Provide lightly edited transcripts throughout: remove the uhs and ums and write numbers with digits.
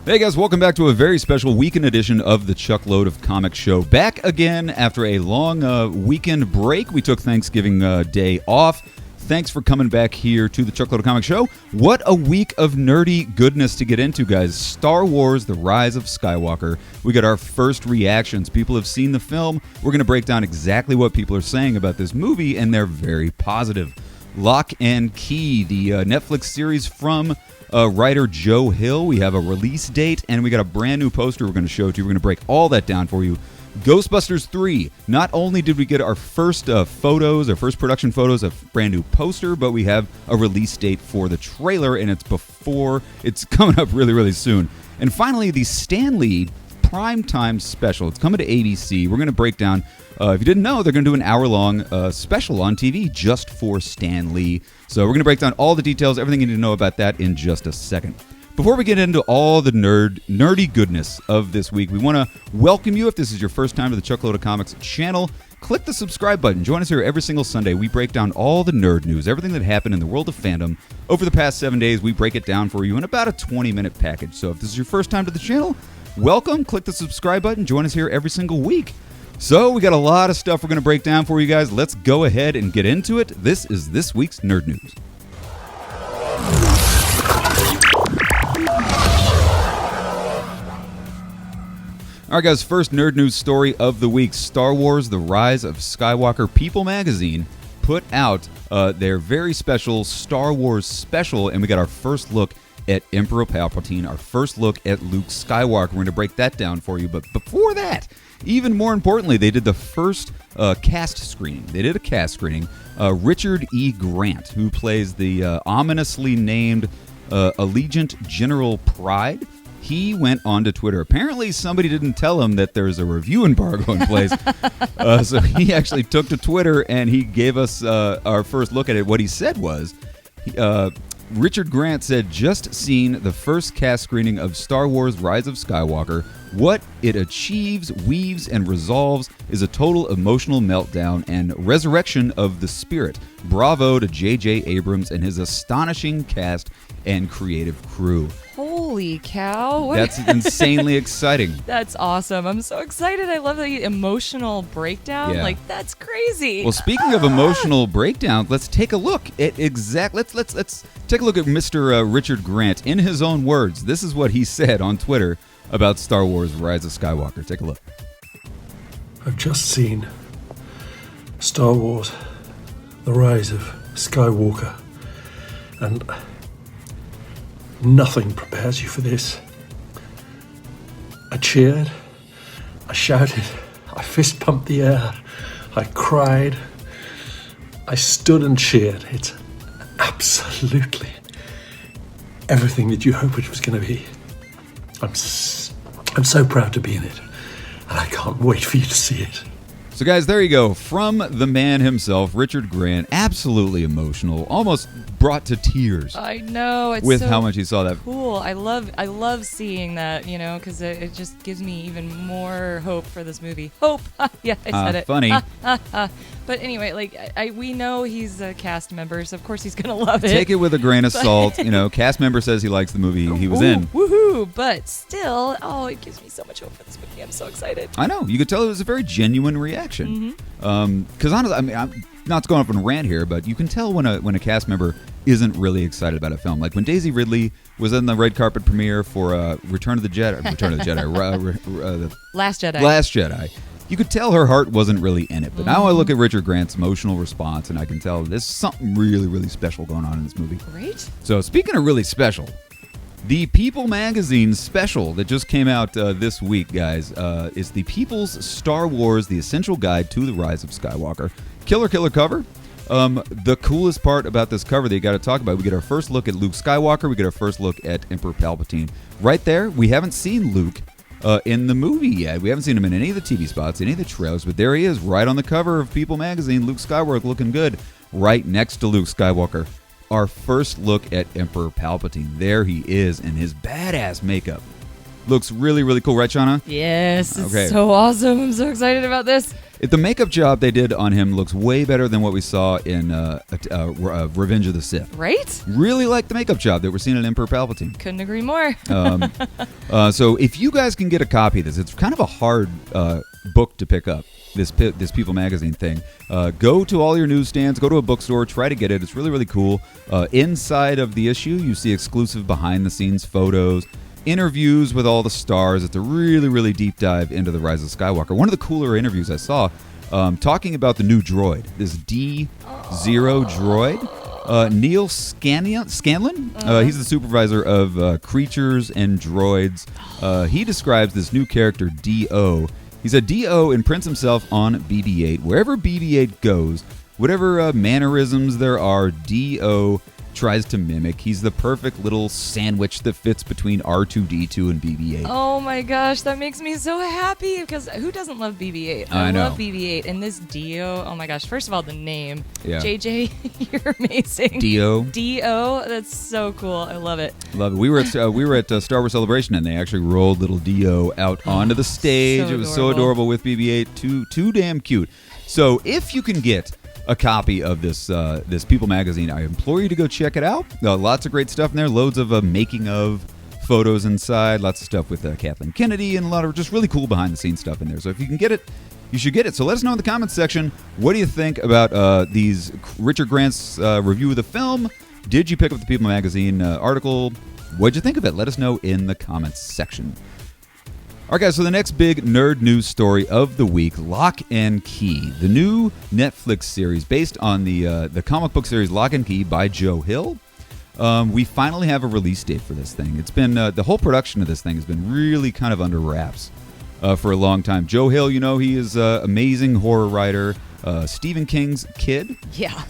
Hey guys, welcome back to a very special weekend edition of the Chuckload of Comics Show. Back again after a long weekend break. We took Thanksgiving Day off. Thanks for coming back here to the Chuckload of Comics Show. What a week of nerdy goodness to get into, guys. Star Wars, The Rise of Skywalker. We got our first reactions. People have seen the film. We're going to break down exactly what people are saying about this movie, and they're very positive. Locke and Key, the Netflix series from writer Joe Hill. We have a release date, and we got a brand new poster we're going to show to you. We're going to break all that down for you. Ghostbusters 3. Not only did we get our first production photos of brand new poster, but we have a release date for the trailer, and it's coming up really, really soon. And finally, the Stan Lee primetime special. It's coming to ABC. We're going to break down, if you didn't know, they're going to do an hour-long special on TV just for Stan Lee. So we're going to break down all the details, everything you need to know about that in just a second. Before we get into all the nerdy goodness of this week, we want to welcome you. If this is your first time to the Chuckload of Comics channel, click the subscribe button. Join us here every single Sunday. We break down all the nerd news, everything that happened in the world of fandom. Over the past 7 days, we break it down for you in about a 20-minute package. So if this is your first time to the channel, welcome. Click the subscribe button. Join us here every single week. So we got a lot of stuff we're going to break down for you guys. Let's go ahead and get into it. This is this week's Nerd News. All right, guys, first nerd news story of the week. Star Wars, The Rise of Skywalker. People magazine put out their very special Star Wars special, and we got our first look at Emperor Palpatine, our first look at Luke Skywalker. We're going to break that down for you. But before that, even more importantly, they did the first cast screening. They did a cast screening. Richard E. Grant, who plays the ominously named Allegiant General Pride, he went onto Twitter. Apparently, somebody didn't tell him that there's a review embargo in place. So he actually took to Twitter and he gave us our first look at it. What he said was, Richard Grant said, just seen the first cast screening of Star Wars Rise of Skywalker. What it achieves, weaves, and resolves is a total emotional meltdown and resurrection of the spirit. Bravo to J.J. Abrams and his astonishing cast and creative crew. Holy cow. That's insanely exciting. That's awesome. I'm so excited. I love the emotional breakdown. Yeah. Like, that's crazy. Well, speaking of emotional breakdown, let's take a look at let's take a look at Mr. Richard Grant. In his own words, this is what he said on Twitter about Star Wars Rise of Skywalker. Take a look. I've just seen Star Wars The Rise of Skywalker, and nothing prepares you for this. I cheered, I shouted, I fist pumped the air, I cried, I stood and cheered. It's absolutely everything that you hoped it was going to be. I'm so proud to be in it, and I can't wait for you to see it. So, guys, there you go. From the man himself, Richard Grant, absolutely emotional, almost brought to tears. I know. It's with so how much he saw that. Cool. I love seeing that, because it just gives me even more hope for this movie. Hope. Yeah, I said it. Funny. But anyway, we know he's a cast member, so of course he's going to love it. Take it with a grain of salt. Cast member says he likes the movie he was in. Woohoo! But still, it gives me so much hope for this movie. I'm so excited. I know. You could tell it was a very genuine reaction. Because honestly, I mean, I'm not to go off on a rant here, but you can tell when a cast member isn't really excited about a film. Like when Daisy Ridley was in the red carpet premiere for Return of the Jedi, Last Jedi. Last Jedi. You could tell her heart wasn't really in it. But now I look at Richard Grant's emotional response, and I can tell there's something really, really special going on in this movie. Great. So speaking of really special, the People magazine special that just came out this week, guys, is the People's Star Wars, The Essential Guide to the Rise of Skywalker. Killer cover. The coolest part about this cover that you got to talk about, we get our first look at Luke Skywalker, we get our first look at Emperor Palpatine. Right there, we haven't seen Luke in the movie yet. We haven't seen him in any of the TV spots, any of the trailers, but there he is, right on the cover of People magazine, Luke Skywalker looking good, right next to Luke Skywalker. Our first look at Emperor Palpatine. There he is in his badass makeup. Looks really, really cool, right, Shauna? Yes, it's Okay. so awesome. I'm so excited about this. The makeup job they did on him looks way better than what we saw in Revenge of the Sith. Right? Really like the makeup job that we're seeing in Emperor Palpatine. Couldn't agree more. So if you guys can get a copy of this, it's kind of a hard book to pick up, this People Magazine thing. Go to all your newsstands, go to a bookstore, try to get it. It's really, really cool. Inside of the issue, you see exclusive behind-the-scenes photos, interviews with all the stars. It's a really, really deep dive into the Rise of Skywalker. One of the cooler interviews I saw, talking about the new droid, this D0 droid. Neil Scanlon, he's the supervisor of creatures and droids. He describes this new character, D0. He said D0 imprints himself on BB-8. Wherever BB-8 goes, whatever mannerisms there are, D0 tries to mimic. He's the perfect little sandwich that fits between R2-D2 and BB-8. Oh my gosh, that makes me so happy, because who doesn't love BB-8? I know. Love BB-8, and this Dio, oh my gosh, first of all, the name. Yeah. JJ, you're amazing. Dio, that's so cool. I love it. love it. We were at Star Wars Celebration, and they actually rolled little Dio out onto the stage. So It was so adorable with BB-8. Too damn cute. So if you can get a copy of this People magazine, I implore you to go check it out. Lots of great stuff in there. Loads of making of photos inside. Lots of stuff with Kathleen Kennedy and a lot of just really cool behind the scenes stuff in there. So if you can get it, you should get it. So let us know in the comments section, what do you think about these Richard Grant's review of the film? Did you pick up the People magazine article? What'd you think of it? Let us know in the comments section. All right, guys, so the next big nerd news story of the week, Locke and Key, the new Netflix series based on the comic book series Locke and Key by Joe Hill. We finally have a release date for this thing. It's been the whole production of this thing has been really kind of under wraps for a long time. Joe Hill, you know, he is an amazing horror writer. Stephen King's kid. Yeah.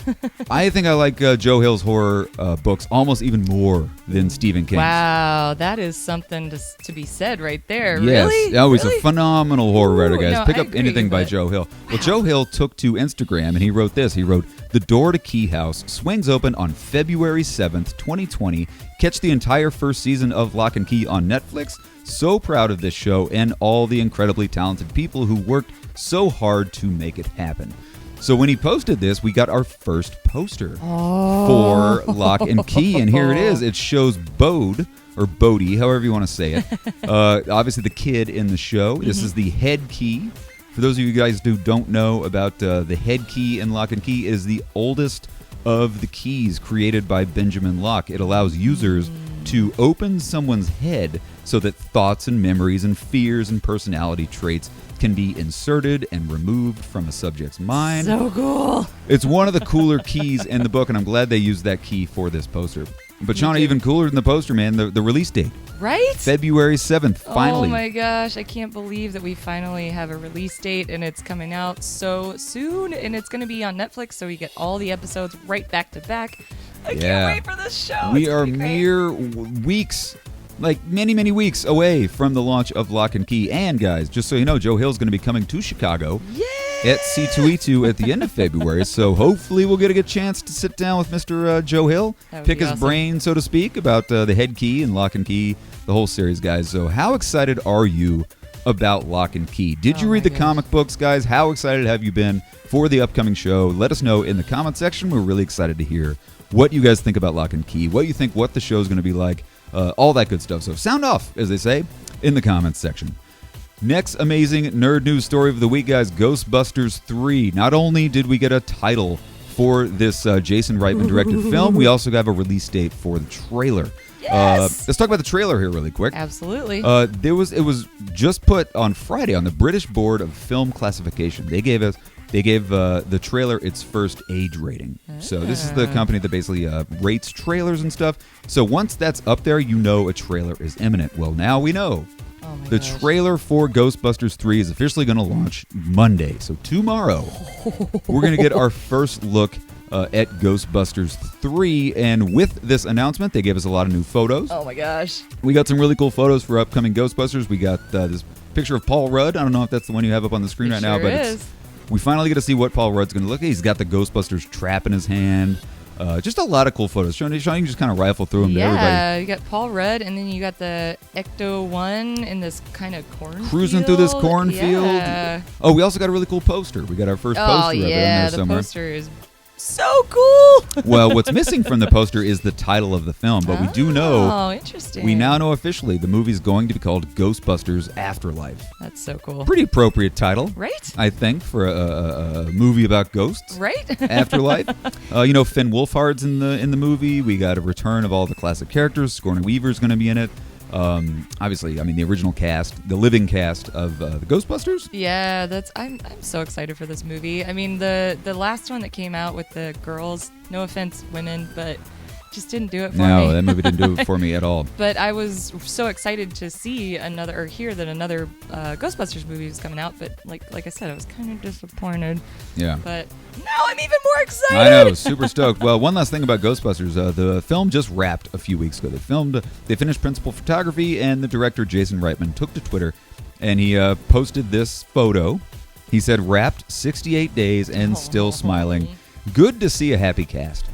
I think I like Joe Hill's horror books almost even more than Stephen King's. Wow, that is something to be said right there. Yes. Really? Oh, he's Really? a phenomenal horror writer, guys. No, Pick I up agree, anything by but- Joe Hill. Well, Joe Hill took to Instagram and he wrote this. He wrote, "The door to Key House swings open on February 7th, 2020. Catch the entire first season of Locke and Key on Netflix. So proud of this show and all the incredibly talented people who worked so hard to make it happen." So when he posted this, we got our first poster for Locke and Key, and here it is. It shows Bode, or Bodie, however you want to say it. Obviously the kid in the show. This is the head key. For those of you guys who don't know about the head key in Locke and Key, is the oldest of the keys created by Benjamin Locke. It allows users to open someone's head so that thoughts and memories and fears and personality traits can be inserted and removed from a subject's mind. So cool. It's one of the cooler keys in the book, and I'm glad they used that key for this poster. But Shauna, even cooler than the poster, man, the release date. Right? February 7th, finally. Oh my gosh, I can't believe that we finally have a release date and it's coming out so soon, and it's going to be on Netflix, so we get all the episodes right back to back. I can't wait for this show. We It's are gonna be great. mere weeks, like many, many weeks away from the launch of Locke and Key. And guys, just so you know, Joe Hill's going to be coming to Chicago at C2E2 at the end of February. So hopefully we'll get a good chance to sit down with Mr. Joe Hill, That would pick be his awesome. brain, so to speak, about the head key and Locke and Key, the whole series, guys. So how excited are you about Locke and Key? Did you Oh read my the comic books, guys? How excited have you been for the upcoming show? Let us know in the comment section. We're really excited to hear what you guys think about Locke and Key, what you think, what the show's going to be like, all that good stuff. So sound off, as they say, in the comments section. Next amazing nerd news story of the week, guys, Ghostbusters 3. Not only did we get a title for this Jason Reitman directed film, we also have a release date for the trailer. Yes! Let's talk about the trailer here really quick. Absolutely. It was just put on Friday on the British Board of Film Classification. They gave the trailer its first age rating. So this is the company that basically rates trailers and stuff. So once that's up there, you know a trailer is imminent. Well, now we know. Oh my The gosh. trailer for Ghostbusters 3 is officially going to launch Monday. So tomorrow, we're going to get our first look at Ghostbusters 3. And with this announcement, they gave us a lot of new photos. Oh my gosh. We got some really cool photos for upcoming Ghostbusters. We got this picture of Paul Rudd. I don't know if that's the one you have up on the screen It right now, sure but is. we finally get to see what Paul Rudd's going to look like. He's got the Ghostbusters trap in his hand. Just a lot of cool photos. Sean, you can just kind of rifle through them to everybody. Yeah, you got Paul Rudd, and then you got the Ecto-1 in this kind of cornfield. Cruising through this cornfield. Yeah. Oh, we also got a really cool poster. We got our first poster of it in there somewhere. The poster is so cool. Well, what's missing from the poster is the title of the film, but we do know. Oh, interesting. We now know officially the movie's going to be called Ghostbusters Afterlife. That's so cool. Pretty appropriate title, Right? I think, for a movie about ghosts. Right? Afterlife. Finn Wolfhard's in the movie. We got a return of all the classic characters. Sigourney Weaver's going to be in it. Obviously, I mean, the original cast, the living cast of the Ghostbusters. Yeah, I'm so excited for this movie. I mean, the last one that came out with the girls, no offense, women, but just didn't do it for me. No, that movie didn't do it for me at all. But I was so excited to see hear that another Ghostbusters movie was coming out. But like I said, I was kind of disappointed. Yeah. But now I'm even more excited. I know, super stoked. Well, one last thing about Ghostbusters. The film just wrapped a few weeks ago. They finished principal photography, and the director, Jason Reitman, took to Twitter, and he posted this photo. He said, wrapped 68 days and still smiling. Good to see a happy cast.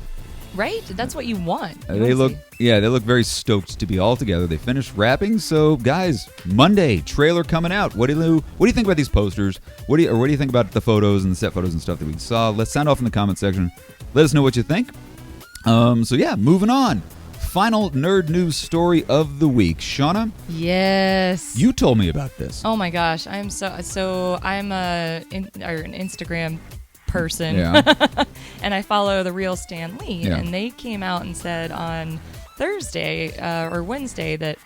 Right? That's what you want. They look very stoked to be all together. They finished wrapping, so guys, Monday trailer coming out. What do you think about these posters? What do you think about the photos and the set photos and stuff that we saw? Let's sound off in the comment section. Let us know what you think. So yeah, moving on. Final nerd news story of the week. Shauna? Yes. You told me about this. Oh my gosh, I'm I'm an Instagram person. Yeah. And I follow the real Stan Lee, Yeah. and they came out and said on Thursday or Wednesday that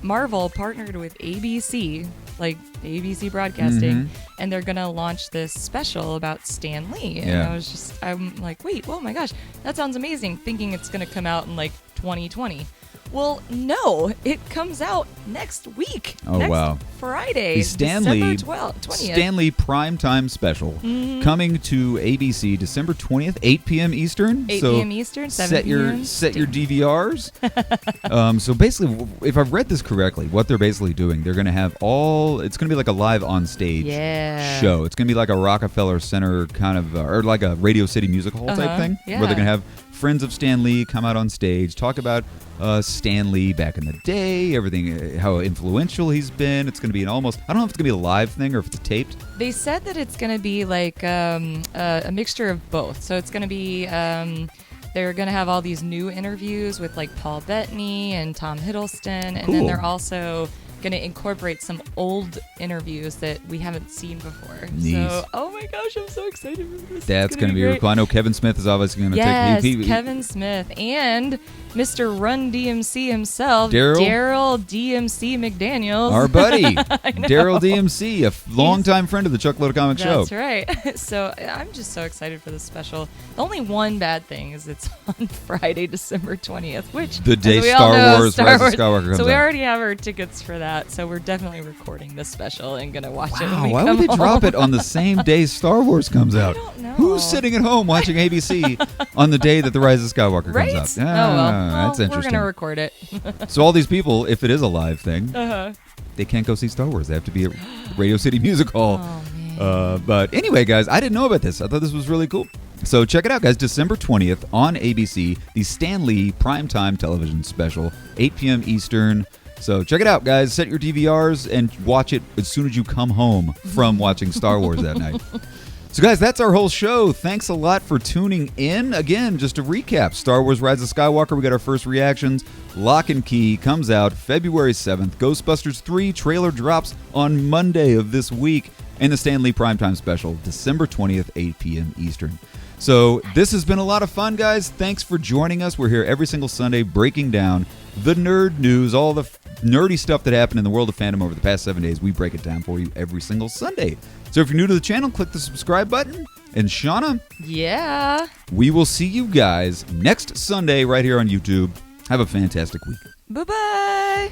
Marvel partnered with ABC, like ABC Broadcasting, and they're gonna launch this special about Stan Lee. And Yeah. I'm like, wait, oh my gosh, that sounds amazing, thinking it's gonna come out in like 2020. Well, no, it comes out next week. Oh, next wow. Friday, The Stan Lee December 20th. Stan Lee primetime special coming to ABC December 20th, 8 p.m. Eastern. 8 So p.m. Eastern, 7 p.m. set your DVRs. So basically, if I've read this correctly, what they're basically doing, they're going to have it's going to be like a live on stage show. It's going to be like a Rockefeller Center kind of, or like a Radio City Music Hall type thing, where they're going to have friends of Stan Lee come out on stage, talk about Stan Lee back in the day, everything, how influential he's been. It's going to be I don't know if it's going to be a live thing or if it's taped. They said that it's going to be like a mixture of both. So it's going to be, they're going to have all these new interviews with like Paul Bettany and Tom Hiddleston. And then they're also going to incorporate some old interviews that we haven't seen before. Nice. So, oh my gosh, I'm so excited for this. That's going to be great. really cool. I know Kevin Smith is obviously going to take... Kevin Smith and Mr. Run DMC himself, Daryl DMC McDaniels. Our buddy, Daryl DMC, a longtime friend of the Chuck Load Comic Show. That's right. So I'm just so excited for this special. The only one bad thing is it's on Friday, December 20th, which The day as we all know, Star Wars Rise of Skywalker comes So we out. already have our tickets for that. So we're definitely recording this special and going to watch it when Wow, we why come would they drop home. it on the same day Star Wars comes out? I don't know. Who's sitting at home watching ABC on the day that The Rise of Skywalker Right? comes out? Oh, well. That's We're interesting. going to record it. So all these people, if it is a live thing, Uh-huh. they can't go see Star Wars. They have to be at Radio City Music Hall. Oh, man. But anyway, guys, I didn't know about this. I thought this was really cool. So check it out, guys. December 20th on ABC, the Stan Lee primetime television special, 8 p.m. Eastern. So check it out, guys. Set your DVRs and watch it as soon as you come home from watching Star Wars that night. So, guys, that's our whole show. Thanks a lot for tuning in. Again, just to recap, Star Wars Rise of Skywalker, we got our first reactions. Lock and Key comes out February 7th. Ghostbusters 3 trailer drops on Monday of this week. And the Stan Lee Primetime Special, December 20th, 8 p.m. Eastern. So this has been a lot of fun, guys. Thanks for joining us. We're here every single Sunday breaking down the nerd news, all the nerdy stuff that happened in the world of fandom over the past 7 days. We break it down for you every single Sunday. So if you're new to the channel, click the subscribe button. And Shauna, Yeah. we will see you guys next Sunday right here on YouTube. Have a fantastic week. Bye-bye.